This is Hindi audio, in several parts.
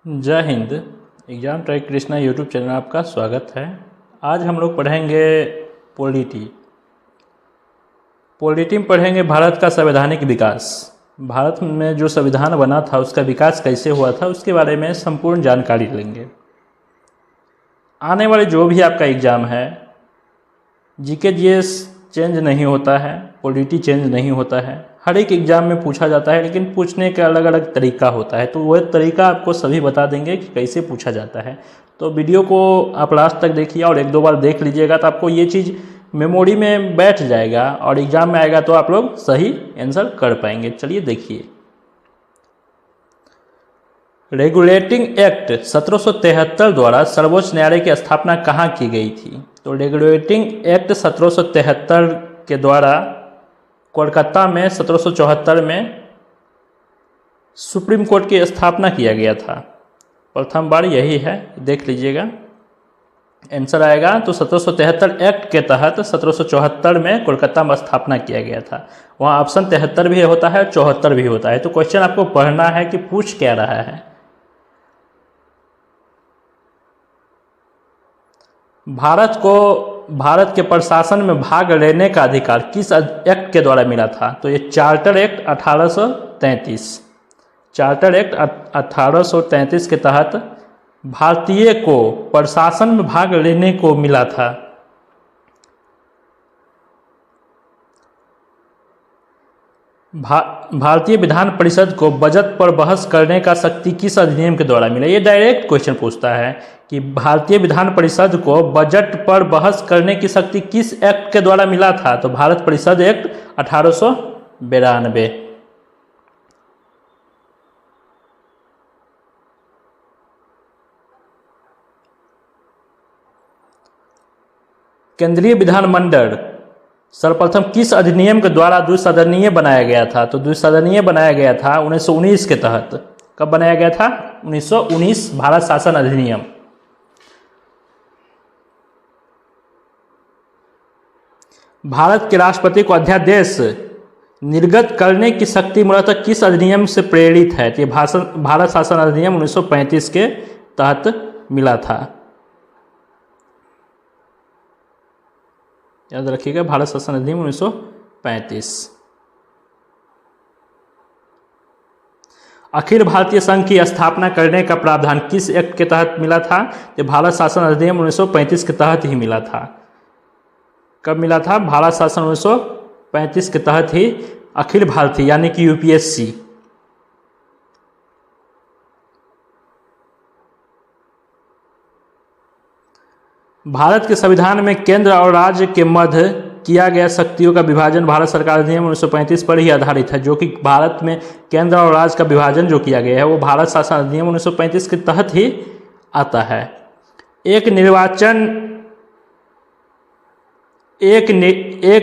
जय Hind. Exam track Krishna YouTube channel में आपका स्वागत है। आज हम लोग पढ़ेंगे पॉलिटी में पढ़ेंगे भारत का संवैधानिक विकास। भारत में जो संविधान बना था उसका विकास कैसे हुआ था उसके बारे में संपूर्ण जानकारी लेंगे। आने वाले जो भी आपका एग्ज़ाम है, जीके जीएस चेंज नहीं होता है, पॉलिटी चेंज नहीं होता है, हर एक एग्ज़ाम में पूछा जाता है, लेकिन पूछने का अलग अलग तरीका होता है। तो वह तरीका आपको सभी बता देंगे कि कैसे पूछा जाता है। तो वीडियो को आप लास्ट तक देखिए और एक दो बार देख लीजिएगा तो आपको ये चीज़ मेमोरी में बैठ जाएगा और एग्ज़ाम में आएगा तो आप लोग सही आंसर कर पाएंगे। चलिए देखिए, रेगुलेटिंग एक्ट 1773 द्वारा सर्वोच्च न्यायालय की स्थापना कहाँ की गई थी? तो रेगुलेटिंग एक्ट 1773 के द्वारा कोलकाता में 1774 में सुप्रीम कोर्ट की स्थापना किया गया था। प्रथम बार यही है, देख लीजिएगा आंसर आएगा। तो 1773 एक्ट के तहत 1774 में कोलकाता में स्थापना किया गया था। वहाँ ऑप्शन 73 भी होता है, 74 भी होता है। तो क्वेश्चन आपको पढ़ना है कि पूछ क्या रहा है। भारत के प्रशासन में भाग लेने का अधिकार किस एक्ट के द्वारा मिला था? तो ये चार्टर एक्ट 1833। चार्टर एक्ट 1833 के तहत भारतीय को प्रशासन में भाग लेने को मिला था। भारतीय विधान परिषद को बजट पर बहस करने का शक्ति किस अधिनियम के द्वारा मिला? ये डायरेक्ट क्वेश्चन पूछता है कि भारतीय विधान परिषद को बजट पर बहस करने की शक्ति किस एक्ट के द्वारा मिला था? तो भारत परिषद एक्ट 1892। केंद्रीय विधानमंडल सर्वप्रथम किस अधिनियम के द्वारा द्विसदनीय बनाया गया था? तो द्विसदनीय बनाया गया था 1919 के तहत। कब बनाया गया था? 1919 भारत शासन अधिनियम। भारत के राष्ट्रपति को अध्यादेश निर्गत करने की शक्ति मूलतः किस अधिनियम से प्रेरित है? तो भारत शासन अधिनियम 1935 के तहत मिला था। याद रखिएगा, भारत शासन अधिनियम 1935। अखिल भारतीय संघ की स्थापना करने का प्रावधान किस एक्ट के तहत मिला था? तो भारत शासन अधिनियम 1935 के तहत ही मिला था। कब मिला था? भारत शासन 1935 के तहत ही अखिल भारतीय यानी कि यूपीएससी। भारत के संविधान में केंद्र और राज्य के मध्य किया गया शक्तियों का विभाजन भारत सरकार अधिनियम 1935 पर ही आधारित है। जो कि भारत में केंद्र और राज्य का विभाजन जो किया गया है वो भारत शासन अधिनियम 1935 के तहत ही आता है। एक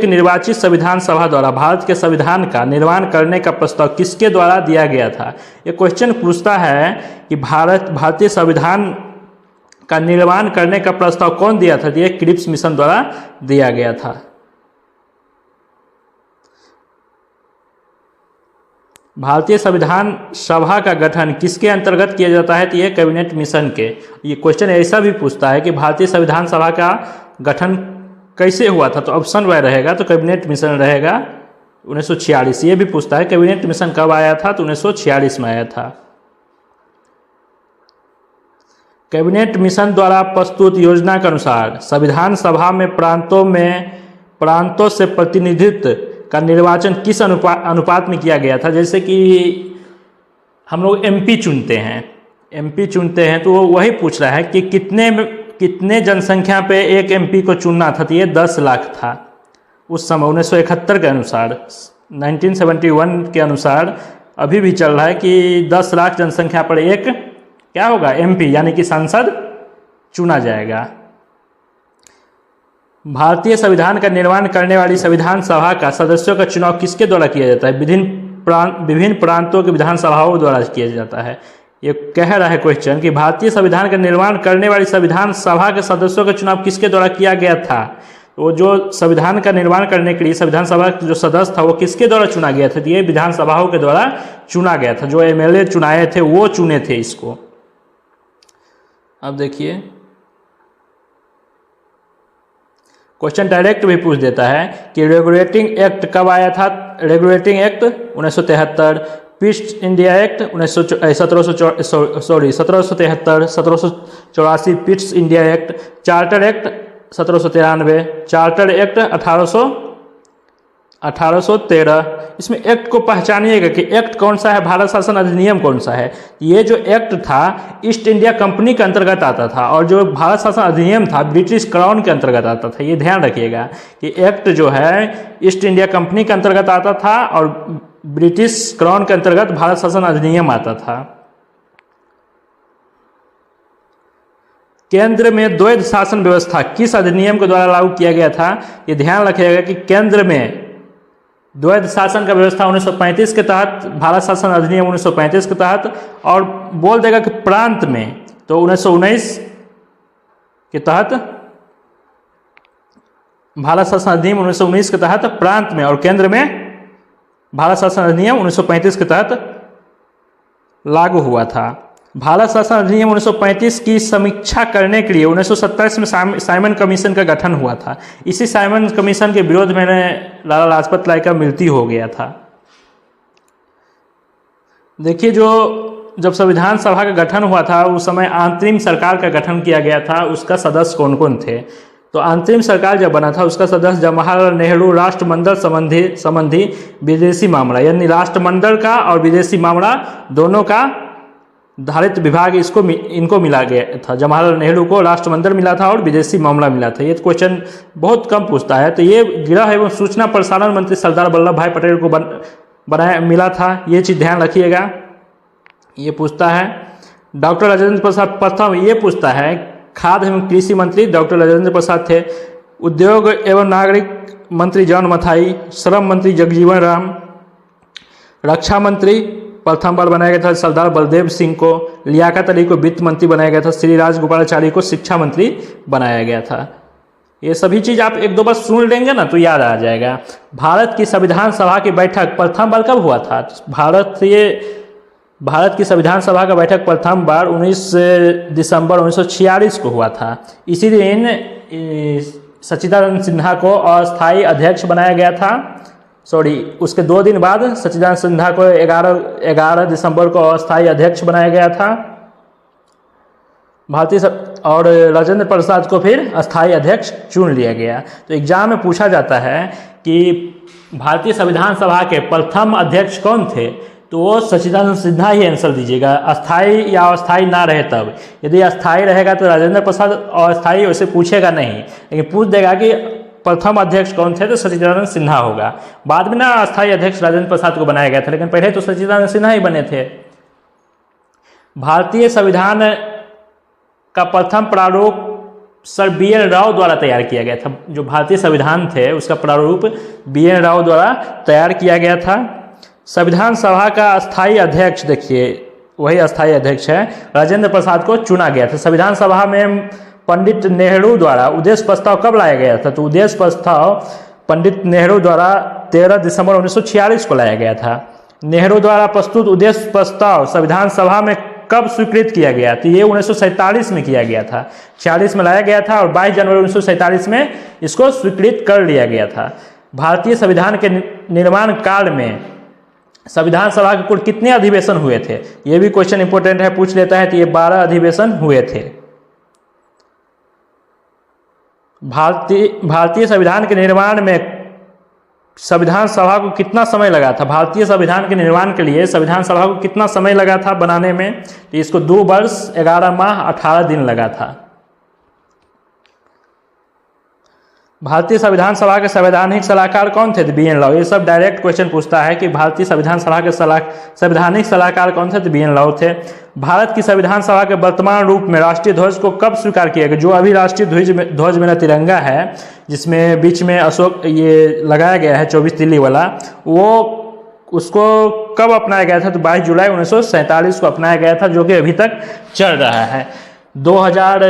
निर्वाचित संविधान सभा द्वारा भारत के संविधान का निर्माण करने का प्रस्ताव किसके द्वारा दिया गया था? ये क्वेश्चन पूछता है कि भारतीय संविधान का निर्माण करने का प्रस्ताव कौन दिया था? ये क्रिप्स मिशन द्वारा दिया गया था। भारतीय संविधान सभा का गठन किसके अंतर्गत किया जाता है? तो ये कैबिनेट मिशन के। ये क्वेश्चन ऐसा भी पूछता है कि भारतीय संविधान सभा का गठन कैसे हुआ था? तो ऑप्शन वाई रहेगा, तो कैबिनेट मिशन रहेगा 1946। ये भी पूछता है कैबिनेट मिशन कब आया था? तो 1946 में आया था। कैबिनेट मिशन द्वारा प्रस्तुत योजना के अनुसार संविधान सभा में प्रांतों से प्रतिनिधित्व का निर्वाचन किस अनुपात में किया गया था? जैसे कि हम लोग एमपी चुनते हैं तो वो वही पूछ रहा है कि कितने जनसंख्या पे एक एमपी को चुनना था? तो ये 10 लाख था उस समय 1971 के अनुसार। 1971 के अनुसार अभी भी चल रहा है कि 10 लाख जनसंख्या पर एक क्या होगा? एमपी यानी कि सांसद चुना जाएगा। भारतीय संविधान का निर्माण करने वाली संविधान सभा का सदस्यों का चुनाव किसके द्वारा किया जाता है? विभिन्न प्रांतों के विधान सभाओं द्वारा किया जाता है। ये कह रहा है क्वेश्चन कि भारतीय संविधान का निर्माण करने वाली संविधान सभा के सदस्यों का चुनाव किसके द्वारा किया गया था? वो जो संविधान का निर्माण करने के लिए संविधान सभा जो सदस्य था वो किसके द्वारा चुना गया था? ये विधानसभाओं के द्वारा चुना गया था। जो एमएलए चुनाए थे वो चुने थे इसको। अब देखिए क्वेश्चन डायरेक्ट भी पूछ देता है कि रेगुलेटिंग एक्ट कब आया था। Regulating act 1973, Pitt's India act 1773, 1784 Pitt's India act, charter act 1793, charter act 1813। इसमें एक्ट को पहचानिएगा कि एक्ट कौन सा है, भारत शासन अधिनियम कौन सा है। ये जो एक्ट था ईस्ट इंडिया कंपनी के अंतर्गत आता था और जो भारत शासन अधिनियम था ब्रिटिश क्राउन के अंतर्गत आता था। ये ध्यान रखिएगा कि एक्ट जो है ईस्ट इंडिया कंपनी के अंतर्गत आता था और ब्रिटिश क्राउन के अंतर्गत भारत शासन अधिनियम आता था। केंद्र में द्वैध शासन व्यवस्था किस अधिनियम के द्वारा लागू किया गया था। ये ध्यान रखिएगा कि केंद्र में द्वैध शासन का व्यवस्था 1935 के तहत, भारत शासन अधिनियम 1935 के तहत, और बोल देगा कि प्रांत में तो 1919 के तहत, भारत शासन अधिनियम 1919 के तहत प्रांत में, और केंद्र में भारत शासन अधिनियम 1935 के तहत लागू हुआ था। भारत शासन अधिनियम 1935 की समीक्षा करने के लिए 1927 में साइमन कमीशन का गठन हुआ था। इसी साइमन कमीशन के विरोध में लाला लाजपत राय का मृत्यु हो गया था। देखिए जब संविधान सभा का गठन हुआ था उस समय अंतरिम सरकार का गठन किया गया था। उसका सदस्य कौन कौन थे, तो अंतरिम सरकार जब बना था उसका सदस्य जवाहरलाल नेहरू राष्ट्रमंडल संबंधी विदेशी मामला, यानी राष्ट्रमंडल का और विदेशी मामला दोनों का धारित विभाग इनको मिला गया था। जवाहरलाल नेहरू को राष्ट्रमंडल मिला था और विदेशी मामला मिला था। ये क्वेश्चन बहुत कम पूछता है। तो ये गृह एवं सूचना प्रसारण मंत्री सरदार वल्लभ भाई पटेल को मिला था। ये चीज़ ध्यान रखिएगा। ये पूछता है डॉक्टर राजेंद्र प्रसाद प्रथम, ये पूछता है खाद्य एवं कृषि मंत्री डॉक्टर राजेंद्र प्रसाद थे। उद्योग एवं नागरिक मंत्री जॉन मथाई, श्रम मंत्री जगजीवन राम, रक्षा मंत्री प्रथम बार बनाया गया था सरदार बलदेव सिंह को, लियाकत अली को वित्त मंत्री बनाया गया था, श्री राजगोपालाचारी को शिक्षा मंत्री बनाया गया था। ये सभी चीज़ आप एक दो बार सुन लेंगे ना तो याद आ जाएगा। भारत की संविधान सभा की बैठक प्रथम बार कब हुआ था। भारत की संविधान सभा का बैठक प्रथम बार 19 दिसंबर 1946 को हुआ था। इसी दिन सच्चिदानंद सिन्हा को अस्थायी अध्यक्ष बनाया गया था। उसके 2 दिन बाद सच्चिदानंद सिन्हा को 11 दिसंबर को अस्थायी अध्यक्ष बनाया गया था और राजेंद्र प्रसाद को फिर अस्थायी अध्यक्ष चुन लिया गया। तो एग्जाम में पूछा जाता है कि भारतीय संविधान सभा के प्रथम अध्यक्ष कौन थे, तो वो सच्चिदानंद सिन्हा ही आंसर दीजिएगा। अस्थायी या अस्थायी ना रहे तब, यदि अस्थायी रहेगा तो राजेंद्र प्रसाद, अस्थायी वैसे पूछेगा नहीं, लेकिन पूछ देगा कि प्रथम अध्यक्ष कौन थे तो सच्चिदानंद सिन्हा होगा। बाद में ना अस्थायी अध्यक्ष राजेंद्र प्रसाद को बनाया गया था, लेकिन पहले तो सच्चिदानंद सिन्हा ही बने थे। भारतीय संविधान का प्रथम प्रारूप सर BN राव द्वारा तैयार किया गया था। जो भारतीय संविधान थे उसका प्रारूप BN राव द्वारा तैयार किया गया था। संविधान सभा का अस्थायी अध्यक्ष, देखिए वही अस्थायी अध्यक्ष है, राजेंद्र प्रसाद को चुना गया था। संविधान सभा में पंडित नेहरू द्वारा उद्देश्य प्रस्ताव कब लाया गया था, तो उद्देश्य प्रस्ताव पंडित नेहरू द्वारा 13 दिसंबर 1946 को लाया गया था। नेहरू द्वारा प्रस्तुत उद्देश्य प्रस्ताव संविधान सभा में कब स्वीकृत किया गया, तो ये 1947 में किया गया था। 46 में लाया गया था और 22 जनवरी 1947 में इसको स्वीकृत कर लिया गया था। भारतीय संविधान के निर्माण काल में संविधान सभा के कुल कितने अधिवेशन हुए थे, ये भी क्वेश्चन इंपॉर्टेंट है, पूछ लेता है। तो ये 12 अधिवेशन हुए थे। भारतीय संविधान के निर्माण में संविधान सभा को कितना समय लगा था। भारतीय संविधान के निर्माण के लिए संविधान सभा को कितना समय लगा था बनाने में, तो इसको 2 वर्ष 11 माह 18 दिन लगा था। भारतीय संविधान सभा के संवैधानिक सलाहकार कौन थे, तो BN राव। ये सब डायरेक्ट क्वेश्चन पूछता है कि भारतीय संविधान सभा के संवैधानिक सलाहकार कौन थे, तो BN राव थे। भारत की संविधान सभा के वर्तमान रूप में राष्ट्रीय ध्वज को कब स्वीकार किया गया। जो अभी राष्ट्रीय ध्वज में तिरंगा है, जिसमें बीच में अशोक ये लगाया गया है 24 तिल्ली वाला, वो उसको कब अपनाया गया था, तो 22 जुलाई 1947 को अपनाया गया था, जो कि अभी तक चल रहा है। 2000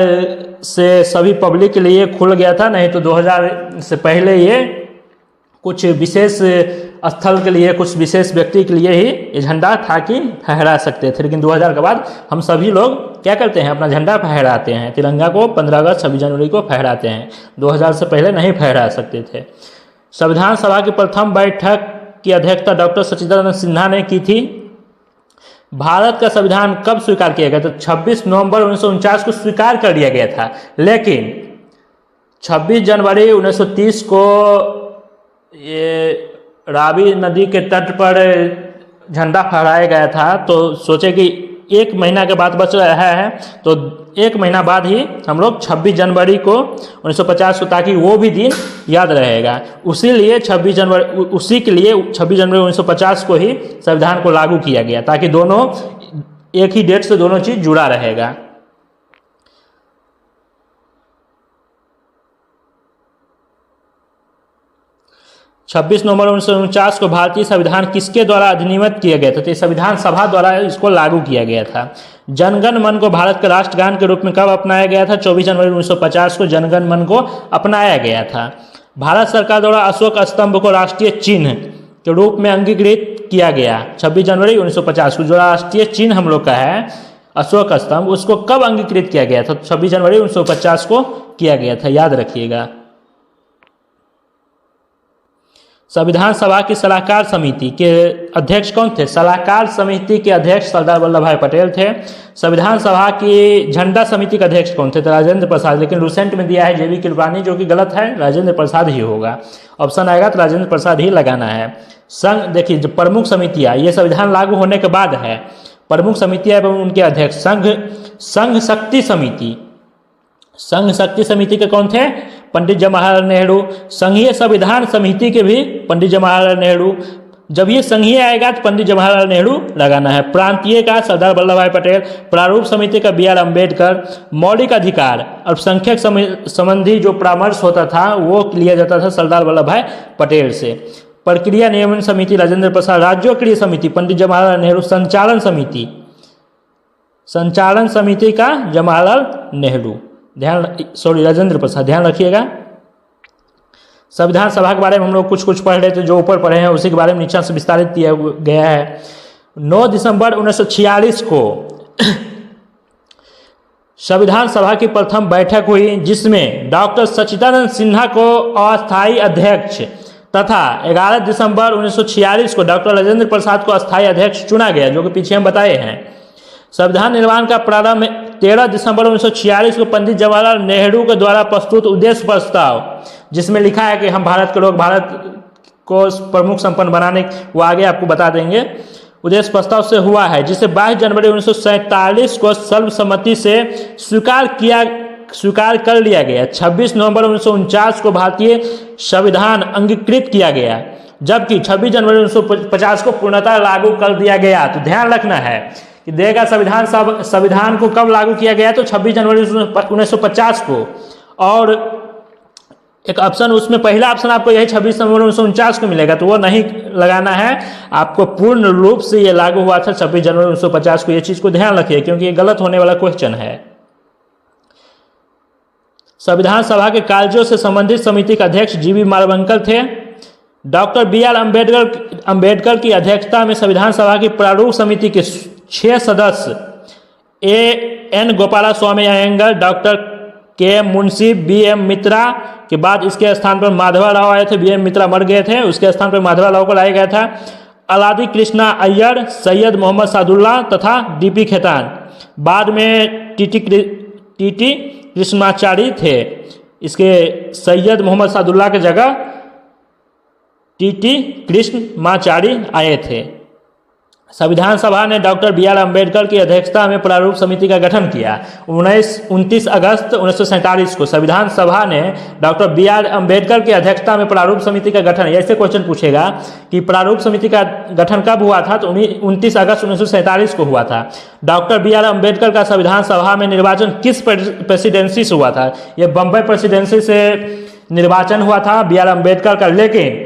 से सभी पब्लिक के लिए खुल गया था, नहीं तो 2000 से पहले ये कुछ विशेष स्थल के लिए, कुछ विशेष व्यक्ति के लिए ही ये झंडा था कि फहरा सकते थे, लेकिन 2000 के बाद हम सभी लोग क्या करते हैं, अपना झंडा फहराते हैं। तिरंगा को 15 अगस्त 26 जनवरी को फहराते हैं, 2000 से पहले नहीं फहरा सकते थे। संविधान सभा की प्रथम बैठक की अध्यक्षता डॉक्टर सच्चिदानंद सिन्हा ने की थी। भारत का संविधान कब स्वीकार किया गया? तो 26 नवंबर 1949 को स्वीकार कर लिया गया था, लेकिन 26 जनवरी 1930 को ये रावी नदी के तट पर झंडा फहराया गया था। तो सोचे कि एक महीना के बाद बच रहा है, तो एक महीना बाद ही हम लोग 26 जनवरी को 1950 को, ताकि वो भी दिन याद रहेगा, उसी के लिए 26 जनवरी 1950 को ही संविधान को लागू किया गया, ताकि दोनों एक ही डेट से दोनों चीज जुड़ा रहेगा। 26 नवंबर 1949 को भारतीय संविधान किसके द्वारा अधिनियमित किया गया था? तो संविधान सभा द्वारा इसको लागू किया गया था। जनगण मन को भारत के राष्ट्रगान के रूप में कब अपनाया गया था? 24 जनवरी 1950 को जनगण मन को अपनाया गया था। भारत सरकार द्वारा अशोक स्तंभ को राष्ट्रीय चिन्ह के रूप में अंगीकृत किया गया 26 जनवरी 1950 को। जो राष्ट्रीय चिन्ह हम लोग का है अशोक स्तंभ, उसको कब अंगीकृत किया गया था? 26 जनवरी 1950 को किया गया था, याद रखिएगा। संविधान सभा की सलाहकार समिति के अध्यक्ष कौन थे? सलाहकार समिति के अध्यक्ष सरदार वल्लभ भाई पटेल थे। संविधान सभा की झंडा समिति के अध्यक्ष कौन थे? तो राजेंद्र प्रसाद, लेकिन रिसेंट में दिया है जेबी कृपलानी, जो कि गलत है, राजेंद्र प्रसाद ही होगा। ऑप्शन आएगा तो राजेंद्र प्रसाद ही लगाना है। संघ, देखिए जो प्रमुख समितियां, ये संविधान लागू होने के बाद है, प्रमुख समितियां एवं उनके अध्यक्ष। संघ शक्ति समिति, संघ शक्ति समिति के कौन थे? पंडित जवाहरलाल नेहरू। संघीय संविधान समिति के भी पंडित जवाहरलाल नेहरू। जब ये संघीय आएगा तो पंडित जवाहरलाल नेहरू लगाना है। प्रांतीय का सरदार वल्लभ भाई पटेल। प्रारूप समिति का बी आर अम्बेडकर। मौलिक अधिकार अल्पसंख्यक संबंधी जो परामर्श होता था वो लिया जाता था सरदार वल्लभ भाई पटेल से। प्रक्रिया नियमन समिति राजेंद्र प्रसाद। राज्योक्रिय समिति पंडित जवाहरलाल नेहरू। संचालन समिति का जवाहरलाल नेहरू, राजेंद्र प्रसाद, ध्यान रखिएगा। संविधान सभा के बारे में हम लोग कुछ पढ़ रहे थे, जो ऊपर पढ़े हैं उसी के बारे में नीचे से विस्तारित किया गया है। 9 दिसंबर 1946 को संविधान सभा की प्रथम बैठक हुई, जिसमें डॉक्टर सच्चिदानंद सिन्हा को अस्थायी अध्यक्ष तथा 11 दिसंबर 1946 को डॉक्टर राजेंद्र प्रसाद को अस्थायी अध्यक्ष चुना गया, जो कि पीछे हम बताए हैं। संविधान निर्माण का प्रारंभ 13 दिसंबर 1946 को पंडित जवाहरलाल नेहरू के द्वारा प्रस्तुत उद्देश्य प्रस्ताव, जिसमें लिखा है कि हम भारत के लोग भारत को प्रमुख संपन्न बनाने, वो आगे आपको बता देंगे, उद्देश्य प्रस्ताव से हुआ है, जिसे 22 जनवरी 1947 को सर्वसम्मति से स्वीकार कर लिया गया। 26 नवंबर 1949 को भारतीय संविधान अंगीकृत किया गया, जबकि 26 जनवरी 1950 को पूर्णतः लागू कर दिया गया। तो ध्यान रखना है कि देगा संविधान को कब लागू किया गया? तो 26 जनवरी 1950 को। और एक ऑप्शन, उसमें पहला ऑप्शन आपको यही 26 नवंबर 1949 को मिलेगा, तो वो नहीं लगाना है। आपको पूर्ण रूप से ये लागू हुआ था 26 जनवरी 1950 को। ये चीज को ध्यान रखिए, क्योंकि ये गलत होने वाला क्वेश्चन है। संविधान सभा के कार्यों से संबंधित समिति के अध्यक्ष जीवी मालवंकर थे। डॉक्टर बी आर अम्बेडकर की अध्यक्षता में संविधान सभा की प्रारूप समिति के 6 सदस्य A N Gopalaswamy Iyengar, doctor के मुंशी, बी एम मित्रा के बाद इसके स्थान पर माधवा राव आए थे। बी एम मित्रा मर गए थे, उसके स्थान पर माधवा राव को लाया गया था। अलादी कृष्णा अय्यर, सैयद मोहम्मद सादुल्ला तथा डीपी खेतान। बाद में टीटी कृष्णाचारी थे। इसके सैयद मोहम्मद सादुल्ला की जगह टीटी कृष्णमाचारी आए थे। संविधान सभा ने डॉक्टर बी आर अम्बेडकर की अध्यक्षता में प्रारूप समिति का गठन किया। 29 अगस्त 1947 को संविधान सभा ने डॉक्टर बी आर अम्बेडकर की अध्यक्षता में प्रारूप समिति का गठन, ऐसे क्वेश्चन पूछेगा कि प्रारूप समिति का गठन कब हुआ था? तो 29 अगस्त 1947 को हुआ था। डॉक्टर बी आर अम्बेडकर का संविधान सभा में निर्वाचन किस प्रेसिडेंसी से हुआ था? यह बम्बई प्रेसिडेंसी से निर्वाचन हुआ था बी आर अम्बेडकर का, लेकिन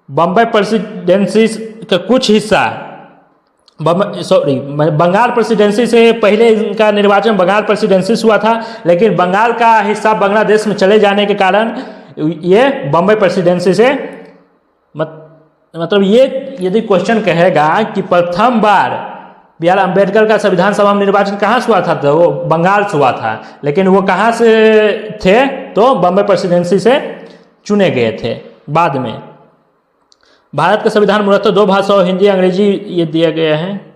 बम्बई प्रेसिडेंसी का कुछ हिस्सा बंगाल प्रेसिडेंसी से पहले इनका निर्वाचन बंगाल प्रेसिडेंसी से हुआ था, लेकिन बंगाल का हिस्सा बांग्लादेश में चले जाने के कारण ये बम्बई प्रेसिडेंसी से मतलब ये यदि क्वेश्चन कहेगा कि प्रथम बार बी आर अम्बेडकर का संविधान सभा में निर्वाचन कहाँ से हुआ था? तो वो बंगाल से हुआ था, लेकिन वो कहाँ से थे? तो बम्बई प्रेसिडेंसी से चुने गए थे बाद में। भारत का संविधान मूलतः 2 भाषाओं हिंदी अंग्रेजी ये दिया गया है।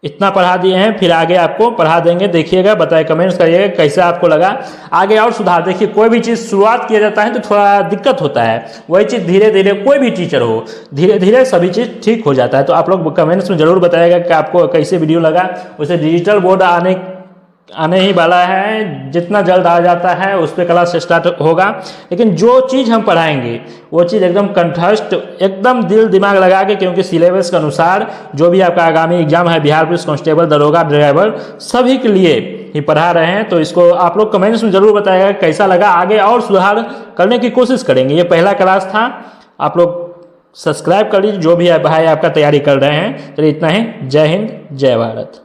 इतना पढ़ा दिए हैं, फिर आगे आपको पढ़ा देंगे, देखिएगा, बताइए, कमेंट्स करिएगा कैसा आपको लगा। आगे और सुधार, देखिए कोई भी चीज़ शुरुआत किया जाता है तो थोड़ा दिक्कत होता है, वही चीज़ धीरे धीरे, कोई भी टीचर हो, धीरे धीरे सभी चीज़ ठीक हो जाता है। तो आप लोग कमेंट्स में ज़रूर बताइएगा कि आपको कैसे वीडियो लगा। वैसे डिजिटल बोर्ड आने ही वाला है, जितना जल्द आ जाता है उस पर क्लास स्टार्ट होगा। लेकिन जो चीज़ हम पढ़ाएंगे वो चीज़ एकदम कंठस्थ, एकदम दिल दिमाग लगा के, क्योंकि सिलेबस के अनुसार जो भी आपका आगामी एग्जाम है, बिहार पुलिस कांस्टेबल, दरोगा, ड्राइवर, सभी के लिए ही पढ़ा रहे हैं। तो इसको आप लोग कमेंट्स में ज़रूर बताइएगा कैसा लगा। आगे और सुधार करने की कोशिश करेंगे। ये पहला क्लास था, आप लोग सब्सक्राइब कर लीजिए जो भी भाई आपका तैयारी कर रहे हैं। चलिए इतना ही, जय हिंद, जय भारत।